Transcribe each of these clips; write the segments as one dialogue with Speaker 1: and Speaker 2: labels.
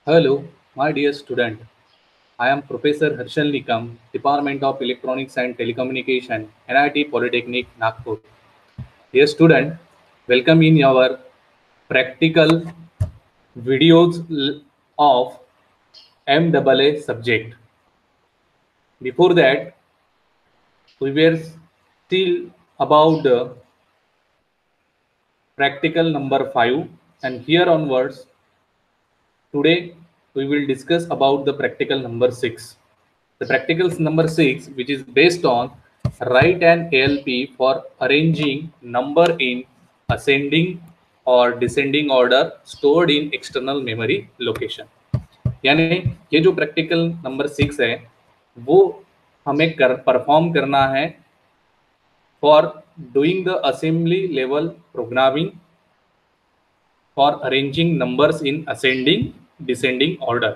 Speaker 1: Hello, my dear student. I am Professor Harshal Nikam, Department of Electronics and Telecommunication, NIT Polytechnic, Nagpur. Dear student, welcome in our practical videos of MAA subject. Before that, we were still about the practical number 5, and here onwards, today we will discuss about the practical number 6. The practical number 6, which is based on write an ALP for arranging number in ascending or descending order stored in external memory location. यानी ये जो practical number 6 है वो हमें perform करना है for doing the assembly level programming for arranging numbers in ascending descending order.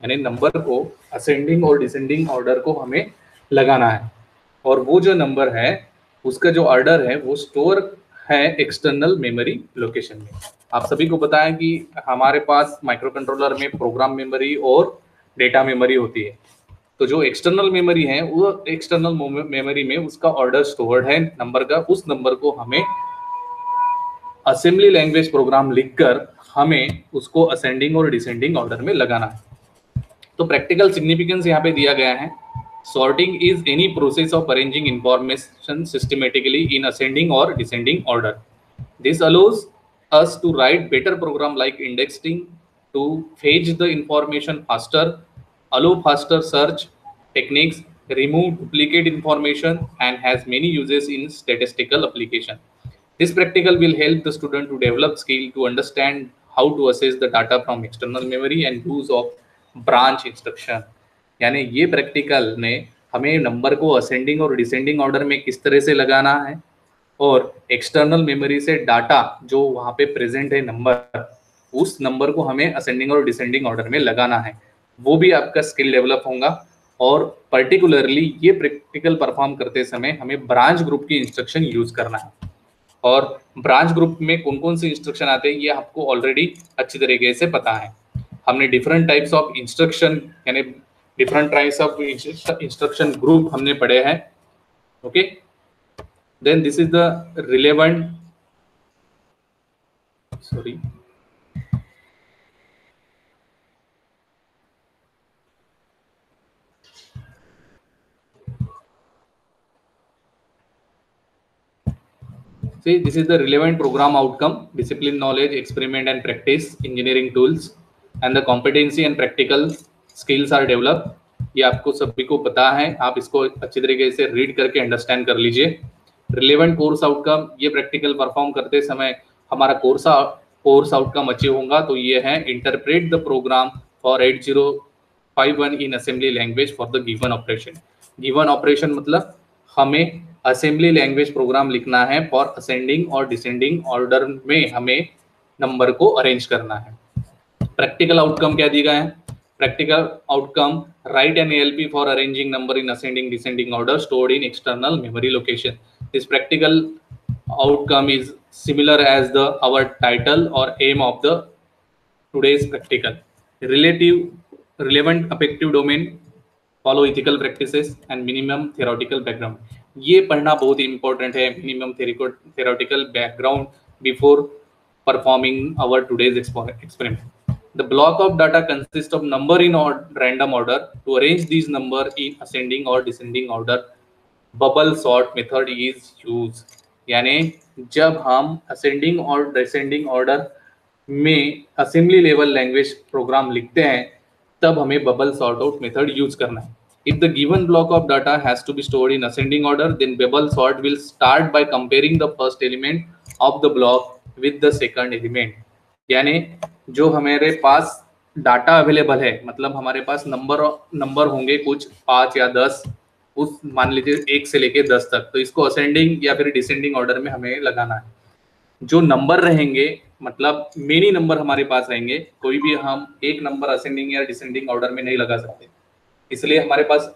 Speaker 1: यानी number को असेंडिंग और डिसेंडिंग ऑर्डर को हमें लगाना है और वो जो नंबर है उसका जो ऑर्डर है वो स्टोर है एक्सटर्नल मेमोरी लोकेशन में। आप सभी को पता है कि हमारे पास माइक्रो कंट्रोलर में प्रोग्राम मेमोरी और डेटा मेमोरी होती है। तो जो एक्सटर्नल मेमोरी है वो एक्सटर्नल मेमोरी में उसका ऑर्डर स्टोर्ड है नंबर का, उस नंबर को हमें असेंबली लैंग्वेज प्रोग्राम लिखकर हमें उसको असेंडिंग और डिसेंडिंग ऑर्डर में लगाना है। तो प्रैक्टिकल सिग्निफिकेंस यहाँ पे दिया गया है। Sorting is any process of arranging information systematically in ascending और descending order. This allows us to write better program like indexing to fetch the information faster, allow faster search techniques, remove duplicate information, and has many uses in statistical application. This practical will help the student to develop skill to understand how to access the data from external memory and use of branch instruction. यानी ये practical ने हमें number को ascending और descending order में किस तरह से लगाना है और एक्सटर्नल मेमोरी से डाटा जो वहाँ पे प्रेजेंट है नंबर, उस नंबर को हमें असेंडिंग और डिसेंडिंग ऑर्डर में लगाना है, वो भी आपका स्किल डेवलप होगा। और पर्टिकुलरली ये प्रैक्टिकल परफॉर्म करते समय हमें ब्रांच ग्रुप की इंस्ट्रक्शन यूज करना है। और ब्रांच ग्रुप में कौन कौन से इंस्ट्रक्शन आते हैं ये आपको ऑलरेडी अच्छी तरीके से पता है। हमने डिफरेंट टाइप्स ऑफ इंस्ट्रक्शन यानी different types of instruction group हमने पढ़े हैं। Okay, then this is the relevant see this is the relevant program outcome, discipline, knowledge, experiment and practice, engineering tools, and the competency and practical skills are developed. ये आपको सभी को पता है, आप इसको अच्छी तरीके से रीड करके अंडरस्टैंड कर लीजिए। रिलेवेंट कोर्स आउटकम, ये प्रैक्टिकल परफॉर्म करते समय हमारा कोर्स आउटकम अचीव होगा। तो ये है interpret the program for 8051 in assembly language for the given operation. Given operation मतलब हमें असेंबली लैंग्वेज प्रोग्राम लिखना है फॉर असेंडिंग और डिसेंडिंग ऑर्डर में हमें नंबर को अरेंज करना है। प्रैक्टिकल आउटकम क्या दिया गया है? Practical outcome, write an ALP for arranging number in ascending descending order stored in external memory location. This practical outcome is similar as the our title or aim of the today's practical. Relevant affective domain, follow ethical practices and minimum theoretical background. ये पढ़ना बहुत important है, minimum theoretical background before performing our today's experiment. The block of data consists of number in random order. To arrange these number in ascending or descending order, bubble sort method is used. यानी जब हम ascending और descending order में assembly level language program लिखते हैं तब हमें bubble sort out method use करना है। If the given block of data has to be stored in ascending order, then bubble sort will start by comparing the first element of the block with the second element. यानी जो हमारे पास data available है, मतलब हमारे पास number होंगे कुछ 5 या 10, उस मान लीजिए 1 से लेके 10 तक, तो इसको असेंडिंग या फिर डिसेंडिंग ऑर्डर में हमें लगाना है। जो नंबर रहेंगे मतलब मेनी नंबर हमारे पास रहेंगे, कोई भी हम एक नंबर असेंडिंग या डिसेंडिंग ऑर्डर में नहीं लगा सकते, इसलिए हमारे पास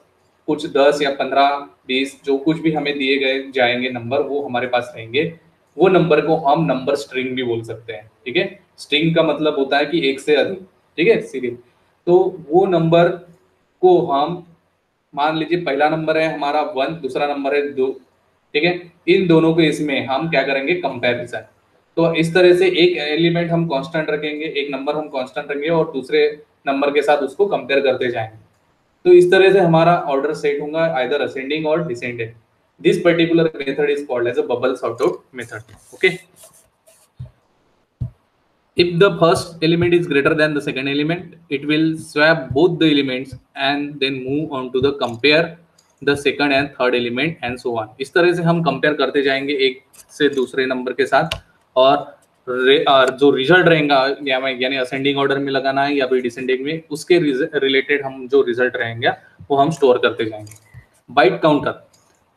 Speaker 1: कुछ 10 या 15 20 जो कुछ भी हमें दिए गए जाएंगे नंबर वो हमारे पास रहेंगे। वो नंबर को हम नंबर स्ट्रिंग भी बोल सकते हैं। ठीक है, स्ट्रिंग का मतलब होता है कि एक से अधिक। ठीक है, सीरियल तो वो नंबर को हम, मान लीजिए पहला नंबर है हमारा 1, दूसरा नंबर है 2, ठीक है, इन दोनों को इसमें हम क्या करेंगे, कंपैरिजन। तो इस तरह से एक एलिमेंट हम कांस्टेंट रखेंगे, एक नंबर हम कांस्टेंट रखेंगे और दूसरे नंबर के साथ उसको कंपेयर करते जाएंगे। तो इस तरह से हमारा ऑर्डर सेट होगा आइदर असेंडिंग और descending. This particular method is called as a bubble sort out method. Okay, if the first element is greater than the second element, it will swap both the elements and then move on to the compare the second and third element and so on। इस तरह से हम compare करते जाएंगे एक से दूसरे number के साथ, और जो रिजल्ट रहेगा यानी असेंडिंग ऑर्डर में लगाना है या फिर डिसेंडिंग में, उसके रिलेटेड हम जो रिजल्ट रहेंगे वो हम स्टोर करते जाएंगे। Byte counter,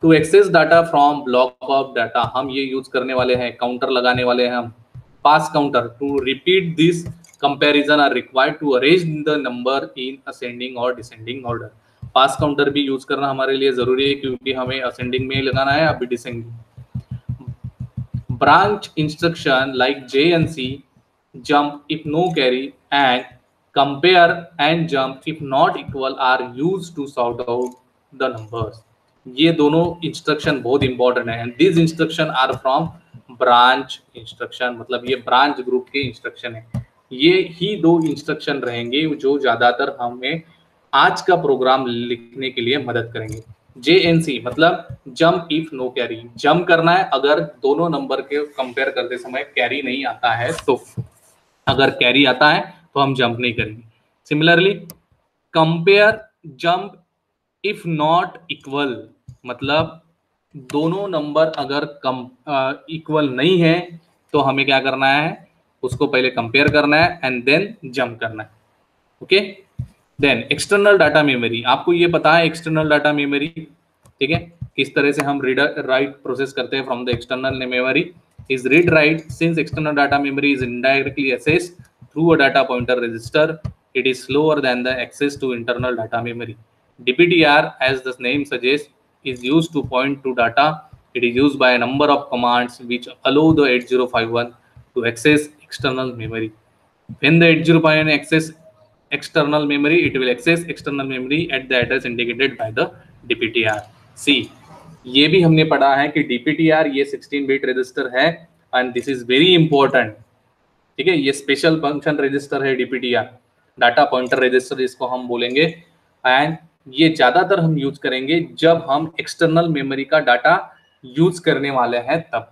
Speaker 1: to access data from block of data, हम ये यूज करने वाले हैं, काउंटर लगाने वाले हैं हम। Pass counter, to repeat this comparison are required to arrange the number in ascending और डिसेंडिंग ऑर्डर। पास काउंटर भी यूज करना हमारे लिए जरूरी है क्योंकि हमें असेंडिंग में लगाना है, अभी descending. branch instruction like J and C, jump if no carry, and compare and jump if not equal are used to sort out the numbers। ये दोनों इंस्ट्रक्शन बहुत इंपॉर्टेंट है, and this instruction are from branch instruction, मतलब ये branch group के instruction है। ये ही दो इंस्ट्रक्शन रहेंगे जो ज्यादातर हमें आज का प्रोग्राम लिखने के लिए मदद करेंगे। JNC मतलब jump if no carry, jump करना है अगर दोनों नंबर के कंपेयर करते समय कैरी नहीं आता है तो, अगर कैरी आता है तो हम जंप नहीं करेंगे। Similarly compare jump if not equal, मतलब दोनों नंबर अगर इक्वल नहीं है तो हमें क्या करना है, उसको पहले कंपेयर करना है एंड देन जंप करना है। Okay, then external data memory, आपको ये पता है एक्सटर्नल डाटा मेमोरी, ठीक है, किस तरह से हम रीड राइट प्रोसेस करते हैं from the external memory. Is read write since external data memory is indirectly accessed through a data pointer register, it is slower than the access to internal data memory। DPTR, as the name suggests, is used to point to data. It is used by a number of commands which allow the 8051 to access external memory। When the 8051 access external memory, it will access external memory at the address indicated by the DPTR। See, ये भी हमने पढ़ा है कि DPTR ये 16 bit register है and this is very important, ठीक है, ये स्पेशल फंक्शन रजिस्टर है DPTR, डाटा पॉइंटर रजिस्टर इसको हम बोलेंगे, एंड ये ज्यादातर हम यूज करेंगे जब हम एक्सटर्नल मेमोरी का डाटा यूज करने वाले हैं तब।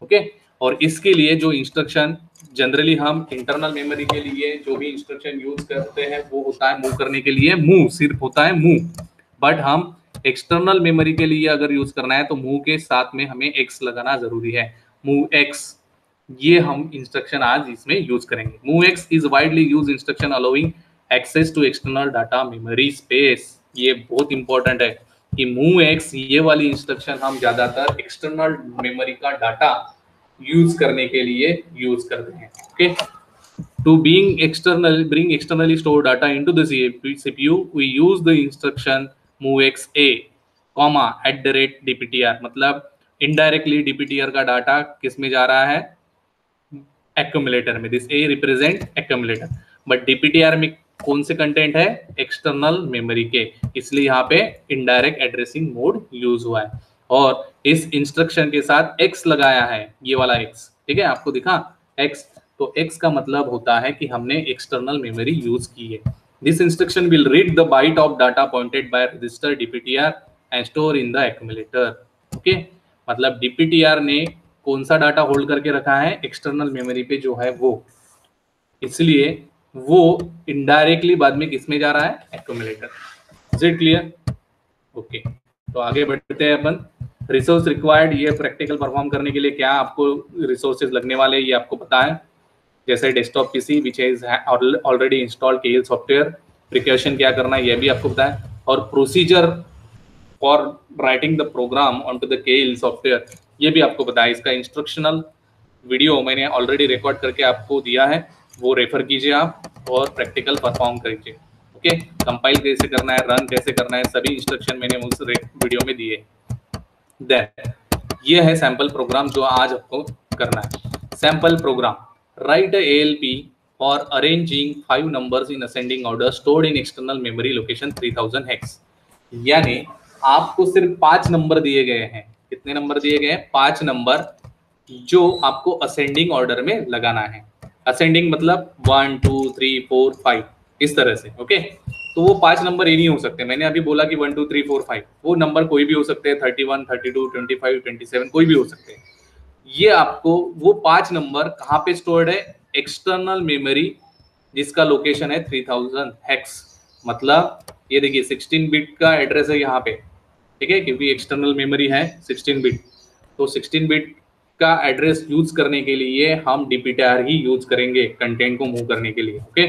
Speaker 1: ओके, और इसके लिए जो इंस्ट्रक्शन जनरली हम इंटरनल मेमोरी के लिए जो भी इंस्ट्रक्शन यूज करते हैं वो होता है मूव करने के लिए, मूव सिर्फ होता है मूव, बट हम एक्सटर्नल मेमोरी के लिए अगर यूज करना है तो मूव के साथ में हमें एक्स लगाना जरूरी है, मूव एक्स, ये हम इंस्ट्रक्शन आज इसमें यूज करेंगे। Move X is widely use instruction allowing access to external data memory space. ये बहुत इंपॉर्टेंट है कि मूव एक्स ये वाली इंस्ट्रक्शन हम ज्यादातर एक्सटर्नल मेमोरी का डाटा यूज करने के लिए यूज करते हैं। Okay, to bring externally stored data into the CPU we use the instruction movex a comma @DPTR, मतलब इनडायरेक्टली DPTR का डाटा किस में जा रहा है, एक्यूमुलेटर में। This A represent accumulator, but DPTR में कौन से कंटेंट है, एक्सटर्नल मेमोरी के, इसलिए यहाँ पे इनडायरेक्ट एड्रेसिंग मोड यूज हुआ है और इस इंस्ट्रक्शन के साथ x लगाया है, ये वाला x, ठीक है, आपको दिखा x, तो x का मतलब होता है कि हमने एक्सटर्नल मेमोरी यूज की है। This instruction will read the byte of data pointed by register DPTR and store in the accumulator. Okay, मतलब DPTR ने कौन सा डाटा होल्ड करके रखा है, एक्सटर्नल मेमोरी पे जो है वो, इसलिए वो इनडायरेक्टली बाद में किस में जा रहा है, accumulator. Is it clear? Okay, तो आगे बढ़ते हैं अपन। रिसोर्स रिक्वायर्ड, ये प्रैक्टिकल परफॉर्म करने के लिए क्या आपको रिसोर्सेज लगने वाले ये आपको पता है, जैसे desktop PC which is already installed KL software, precaution क्या करना है ये भी आपको पता है, और procedure for writing the program on to the KL software ये भी आपको पता है। इसका इंस्ट्रक्शनल वीडियो मैंने ऑलरेडी रिकॉर्ड करके आपको दिया है, वो रेफर कीजिए आप और प्रैक्टिकल परफॉर्म कीजिए। ओके, कंपाइल कैसे करना है, रन कैसे करना है, सभी इंस्ट्रक्शन मैंने उस वीडियो में दिए। देन ये है सैंपल प्रोग्राम जो आज आपको करना है। सैंपल प्रोग्राम, राइट ALP और arranging 5 numbers in ascending order stored in external memory location 3000 hex. यानी आपको सिर्फ 5 नंबर दिए गए हैं। कितने नंबर दिए गए हैं? 5 नंबर, जो आपको असेंडिंग ऑर्डर में लगाना है। असेंडिंग मतलब 1 2 3 4 5 इस तरह से। ओके, तो वो 5 नंबर ये नहीं हो सकते। मैंने अभी बोला कि 1 2 3 4 5, वो नंबर कोई भी हो सकते हैं, 31 32 25 27 कोई भी हो सकते हैं। ये आपको वो 5 नंबर कहाँ पे स्टोर्ड है? एक्सटर्नल मेमोरी, जिसका लोकेशन है 3000 हेक्स। मतलब ये देखिए 16 बिट का एड्रेस है यहाँ पे, ठीक है, क्योंकि एक्सटर्नल मेमोरी है 16 बिट। तो 16 बिट का एड्रेस यूज करने के लिए हम DPTR ही यूज करेंगे कंटेंट को मूव करने के लिए। ओके,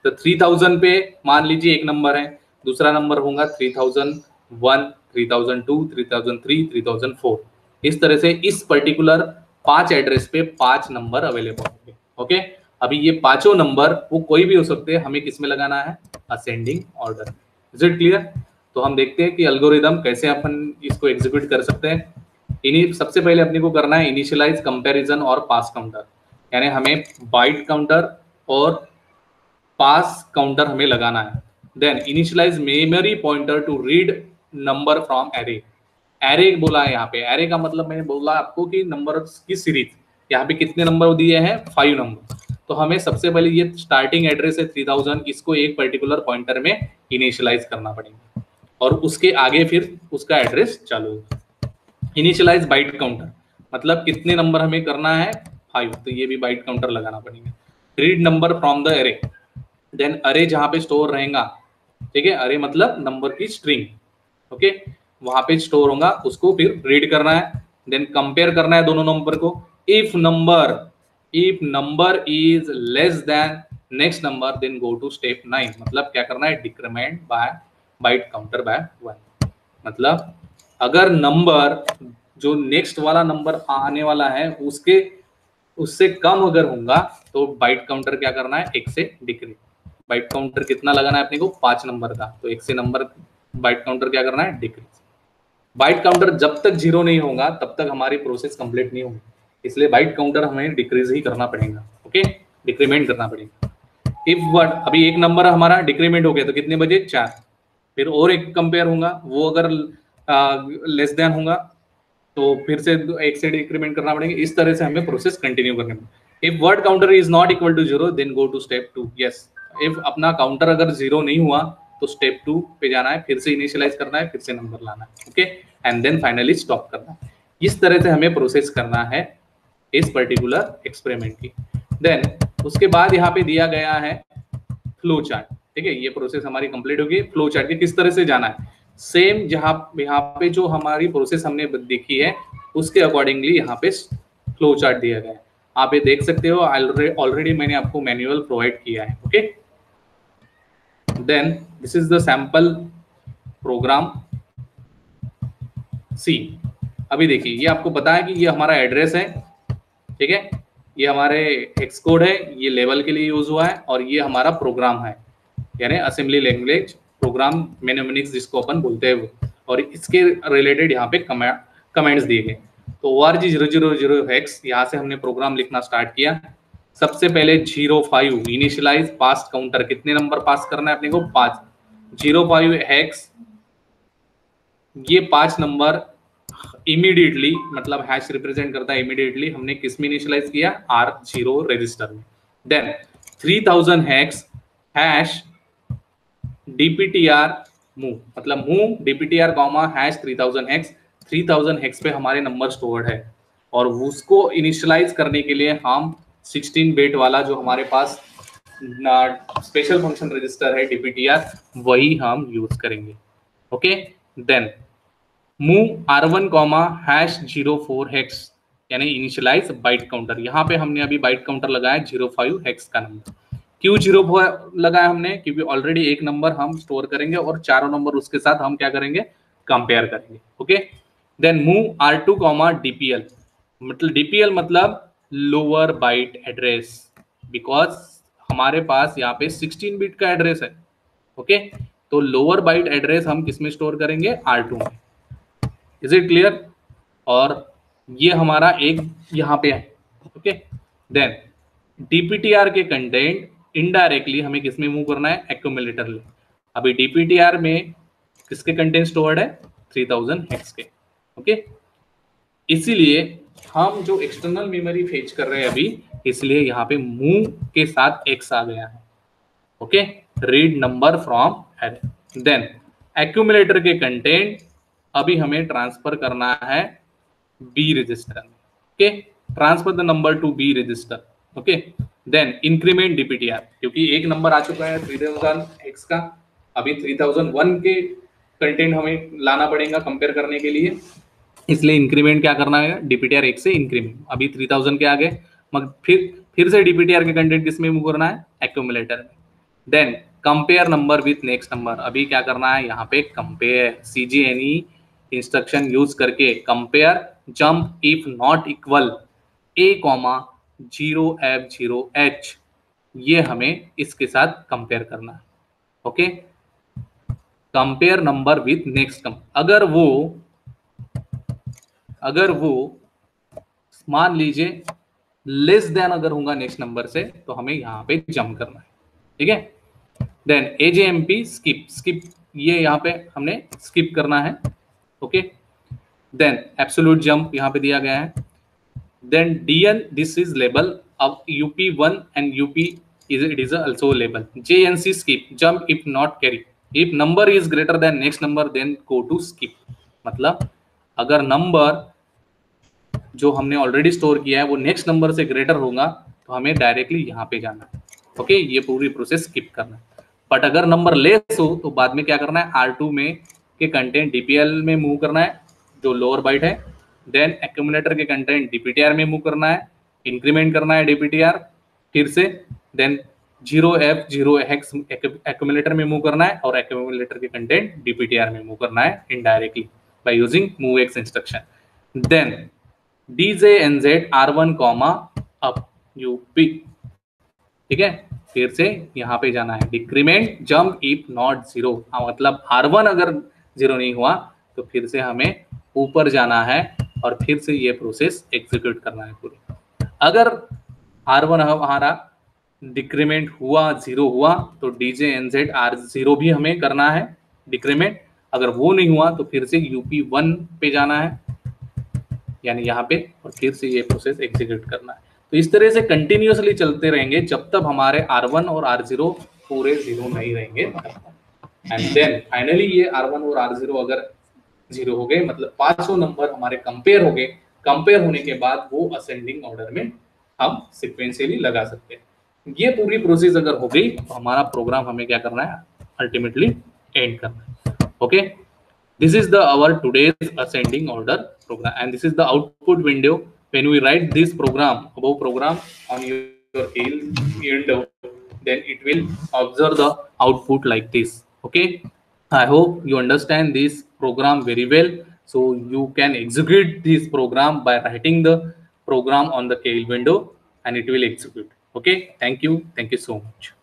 Speaker 1: तो 3000 पे मान लीजिए एक नंबर है, दूसरा नंबर होगा 3001 3002 3003 3004। इस तरह से इस पर्टिकुलर 5 एड्रेस पे 5 नंबर अवेलेबल होंगे। ओके, अभी ये पांचों नंबर वो कोई भी हो सकते हैं, हमें किस में लगाना है? Ascending order. Is it clear? तो हम देखते हैं कि एल्गोरिदम कैसे अपन इसको एग्जीक्यूट कर सकते हैं। इन्हीं सबसे पहले अपने को करना है इनिशियलाइज, कंपैरिजन और पास काउंटर। यानी हमें बाइट काउंटर और पास काउंटर हमें लगाना है। Then initialise memory pointer to read number from array. Array बोला है यहाँ पे। एरे का मतलब मैंने बोला आपको कि नंबर की सीरीज। यहाँ पे कितने नंबर दिए हैं? 5 नंबर। तो हमें सबसे पहले ये स्टार्टिंग एड्रेस है 3000, इसको एक पर्टिकुलर पॉइंटर में इनिशियलाइज करना पड़ेगा और उसके आगे फिर उसका एड्रेस चालू होगा। इनिशियलाइज बाइट काउंटर मतलब कितने नंबर हमें करना है? 5, तो ये भी बाइट काउंटर लगाना पड़ेगा। Read number from the array. Then array जहां पे स्टोर रहेगा, ठीक है, अरे मतलब नंबर की स्ट्रिंग। ओके, वहां पे स्टोर होगा, उसको फिर रीड करना है। देन कंपेयर करना है दोनों नंबर को। If number is less than next number then go to step 9। मतलब क्या करना है? Decrement by byte counter by 1। मतलब अगर नंबर जो नेक्स्ट वाला नंबर आने वाला है उसके उससे कम अगर होगा तो बाइट काउंटर क्या करना है? 1 से डिक्रीज। बाइट काउंटर कितना लगाना है अपने को? 5 नंबर का, तो 1 से नंबर बाइट काउंटर क्या करना है? डिक्रीज। बाइट काउंटर जब तक 0 नहीं होगा तब तक हमारी प्रोसेस कंप्लीट नहीं होगी, इसलिए बाइट काउंटर हमें डिक्रीज ही करना पड़ेगा। ओके, डिक्रीमेंट करना पड़ेगा। इफ वर्ड अभी एक नंबर हमारा डिक्रीमेंट हो गया तो कितने बजे? 4। फिर और एक कंपेयर होगा, वो अगर लेस देन होगा तो फिर से 1 से डिक्रीमेंट करना पड़ेगा। इस तरह से हमें प्रोसेस कंटिन्यू करना है। If word counter is not equal to 0 then go to step 2। Yes, if अपना काउंटर अगर 0 नहीं हुआ तो स्टेप 2 पे जाना है, फिर से इनिशियलाइज करना है, फिर से नंबर लाना है। Okay, and then finally stop करना है। इस तरह से हमें प्रोसेस करना है इस पर्टिकुलर एक्सपेरिमेंट की। देन उसके बाद यहाँ पे दिया गया है फ्लो चार्ट। ठीक है, ये प्रोसेस हमारी कंप्लीट होगी। फ्लो चार्ट के किस तरह से जाना है? सेम जहाँ यहाँ पे जो हमारी प्रोसेस हमने देखी है उसके अकॉर्डिंगली यहाँ पे फ्लो चार्ट दिया गया है। आप ये देख सकते हो, ऑलरेडी मैंने आपको मैनुअल प्रोवाइड किया है। Okay, then this is the sample program C. अभी देखिए, ये आपको पता है कि ये हमारा एड्रेस है, ठीक है, ये हमारे हेक्स कोड है, ये लेवल के लिए यूज हुआ है, और ये हमारा प्रोग्राम है यानी असेंबली लैंग्वेज प्रोग्राम मेनोमिनिक्स जिसको अपन बोलते हैं वो। और इसके रिलेटेड यहाँ पे कमेंट्स दिए गए। तो ORG000 हेक्स, यहाँ से हमने प्रोग्राम लिखना स्टार्ट किया। सबसे पहले 05 इनिशियलाइज पास काउंटर, कितने नंबर पास करना है अपने को? 5। 05 हेक्स, ये 5 नंबर इमीडिएटली, मतलब हैश रिप्रेजेंट करता है इमीडिएटली, हमने किस में इनिशियलाइज किया? R0 रजिस्टर में। Then 3000 hex hash DPTR move, मतलब move DPTR comma hash 3000 hex. 3000 hex पे हमारे नंबर स्टोर्ड है और उसको इनिशियलाइज करने के लिए हम 16 बिट वाला जो हमारे पास स्पेशल फंक्शन रजिस्टर है DPTR, वही हम यूज करेंगे। Okay, then move R1 comma hash 04 hex यानी इनिशियलाइज बाइट काउंटर। यहाँ पे हमने अभी बाइट काउंटर लगाया 05 हेक्स का नंबर। क्यों 0 लगाया हमने? क्योंकि ऑलरेडी एक नंबर हम स्टोर करेंगे और चारों नंबर उसके साथ हम क्या करेंगे? कंपेयर करेंगे। Okay, then move R2 comma DPL, मतलब DPL मतलब लोअर बाइट एड्रेस, बिकॉज हमारे पास यहाँ पे 16 बिट का एड्रेस है। ओके, तो लोअर बाइट एड्रेस हम किसमें स्टोर करेंगे? R2 में। Is it clear? और ये हमारा एक यहाँ पे है। ओके, देन डीपीटीआर के कंटेंट इनडायरेक्टली हमें किसमें मूव करना है, एक्यूमुलेटर में। अभी डीपीटीआर में किसके कंटेंट स्टोर्ड है, 3000 हेक्स के। ओके, इसीलिए हम जो एक्सटर्नल मेमोरी फेच कर रहे हैं अभी, इसलिए यहाँ पे मूव के साथ एक्स आ गया है। Okay, read number from array. Then accumulator के कंटेंट अभी हमें ट्रांसफर करना है B register. Okay, transfer the number to B register. Okay, then increment DPTR, क्योंकि एक नंबर आ चुका है 3000 एक्स का, अभी 3001 के कंटेंट हमें लाना पड़ेगा कंपेयर करने के लिए, इसलिए इंक्रीमेंट क्या करना है, डीपीटीआर एक से इंक्रीमेंट। अभी 3000 के आगे, मगर फिर से डीपीटीआर के कंटेंट किसमें मूव करना है, एक्यूमुलेटर में। Then compare number with next number, अभी क्या करना है, यहाँ पे कंपेयर CGNE इंस्ट्रक्शन यूज करके compare jump if not equal A, 0F0H, ये हमें इसके साथ कंपेयर करना है। Okay, compare number with next अगर वो मान लीजिए लेस देन अगर होगा नेक्स्ट नंबर से, तो हमें यहाँ पे जंप करना है। ठीक है, देन AJMP स्किप, ये यहाँ पे हमने स्किप करना है। ओके, देन एब्सोल्यूट जंप यहाँ पे दिया गया है। Then DN, this is label, अब UP1 and UP it is also label. JNC skip, jump if not carry, if number is greater than next number then go to skip। मतलब अगर number जो हमने ऑलरेडी स्टोर किया है वो next number से greater होगा तो हमें डायरेक्टली यहाँ पे जाना है। ओके, ये पूरी प्रोसेस स्किप करना है। बट अगर नंबर लेस हो तो बाद में क्या करना है, R2 में के कंटेंट DPL में मूव करना है जो लोअर बाइट है। देन एक्यूमुलेटर के कंटेंट DPTR में मूव करना है, इंक्रीमेंट करना है DPTR फिर से। देन 0F0Hex एक्यूमुलेटर में मूव करना है और एक्यूमुलेटर के कंटेंट DPTR में मूव करना है indirectly by using MOVX instruction. Then DJNZ R1 up UP। ठीक है, फिर से यहाँ पे जाना है डिक्रीमेंट जंप इफ नॉट 0, मतलब R1 अगर 0 नहीं हुआ तो फिर से हमें ऊपर जाना है और फिर से ये प्रोसेस एग्जीक्यूट करना है पूरी। अगर R1 हमारा डिक्रीमेंट हुआ, 0 हुआ, तो DJNZ R0 भी हमें करना है डिक्रीमेंट। अगर वो नहीं हुआ तो फिर से UP1 पे जाना है, यानी यहाँ पे, और फिर से ये प्रोसेस एग्जीक्यूट करना है। तो इस तरह से कंटिन्यूअसली चलते रहेंगे जब तक हमारे R1 और R0 पूरे 0 नहीं रहेंगे। एंड देन फाइनली ये R1 और R0 अगर 0 हो गए, मतलब 500 नंबर हमारे कंपेयर हो गए, कंपेयर होने के बाद वो असेंडिंग ऑर्डर में हम सिक्वेंशियली लगा सकते हैं। ये पूरी प्रोसेस अगर हो गई तो हमारा प्रोग्राम हमें क्या करना है, अल्टीमेटली एंड करना है। Okay, this is our today's ascending order program, and this is the output window. When we write this above program on your window, then it will observe the output like this. Okay, I hope you understand this program very well, so you can execute this program by writing the program on the KL window and it will execute. Okay, thank you so much.